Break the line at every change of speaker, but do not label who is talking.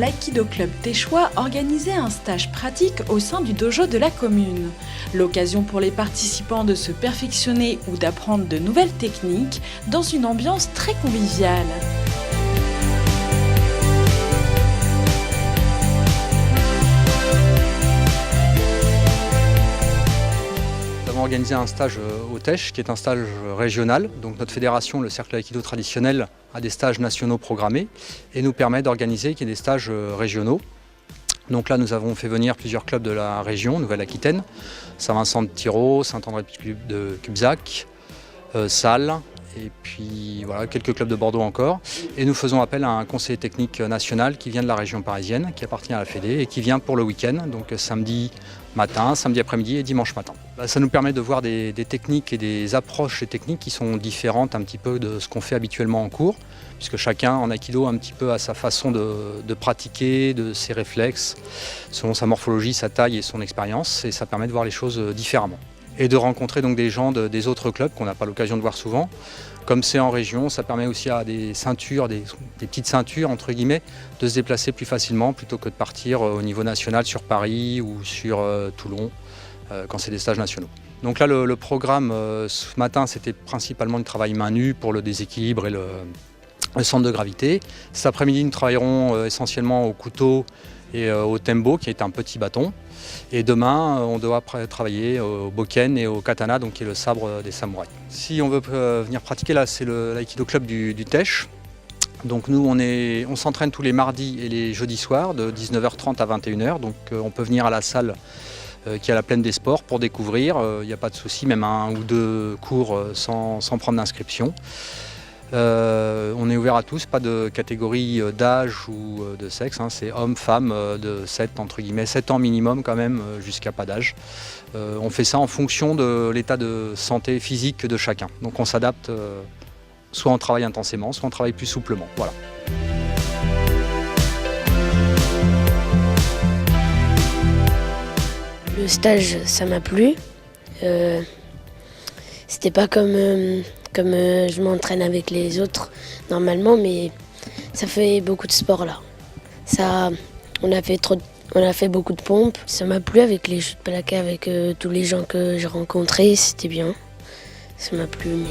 l'Aikido Club Téchois organisait un stage pratique au sein du dojo de la commune. L'occasion pour les participants de se perfectionner ou d'apprendre de nouvelles techniques dans une ambiance très conviviale.
Nous avons organisé un stage au TECH, qui est un stage régional. Donc notre fédération, le Cercle Aikido traditionnel, a des stages nationaux programmés et nous permet d'organiser des stages régionaux. Donc là, nous avons fait venir plusieurs clubs de la région, Nouvelle-Aquitaine, Saint-Vincent-de-Tyro, Saint-André-de-Cubzac, Salles, et puis voilà, quelques clubs de Bordeaux encore. Et nous faisons appel à un conseiller technique national qui vient de la région parisienne, qui appartient à la Fédé et qui vient pour le week-end, donc samedi matin, samedi après-midi et dimanche matin. Ça nous permet de voir des techniques et des approches techniques qui sont différentes un petit peu de ce qu'on fait habituellement en cours, puisque chacun en Aikido un petit peu a sa façon de pratiquer, de ses réflexes, selon sa morphologie, sa taille et son expérience, et ça permet de voir les choses différemment. Et de rencontrer donc des gens des autres clubs qu'on n'a pas l'occasion de voir souvent. Comme c'est en région, ça permet aussi à des ceintures, des petites ceintures entre guillemets, de se déplacer plus facilement plutôt que de partir au niveau national sur Paris ou sur Toulon quand c'est des stages nationaux. Donc là le programme ce matin c'était principalement du travail main nue pour le déséquilibre et le centre de gravité. Cet après-midi nous travaillerons essentiellement au couteau et au tembo qui est un petit bâton. Et demain, on doit travailler au boken et au katana, donc qui est le sabre des samouraïs. Si on veut venir pratiquer, là, c'est l'Aikido Club du TECH. Donc nous, on s'entraîne tous les mardis et les jeudis soirs, de 19h30 à 21h. Donc on peut venir à la salle qui est à la Plaine des Sports pour découvrir. Il n'y a pas de souci, même un ou deux cours sans prendre d'inscription. On est ouvert à tous, pas de catégorie d'âge ou de sexe, c'est homme, femme de 7 ans minimum quand même, jusqu'à pas d'âge. On fait ça en fonction de l'état de santé physique de chacun. Donc on s'adapte, soit on travaille intensément, soit on travaille plus souplement. Voilà.
Le stage, ça m'a plu. C'était pas comme je m'entraîne avec les autres normalement, mais ça fait beaucoup de sport là. On a fait beaucoup de pompes. Ça m'a plu avec les chutes plaquées, avec tous les gens que j'ai rencontrés, c'était bien. Ça m'a plu, mais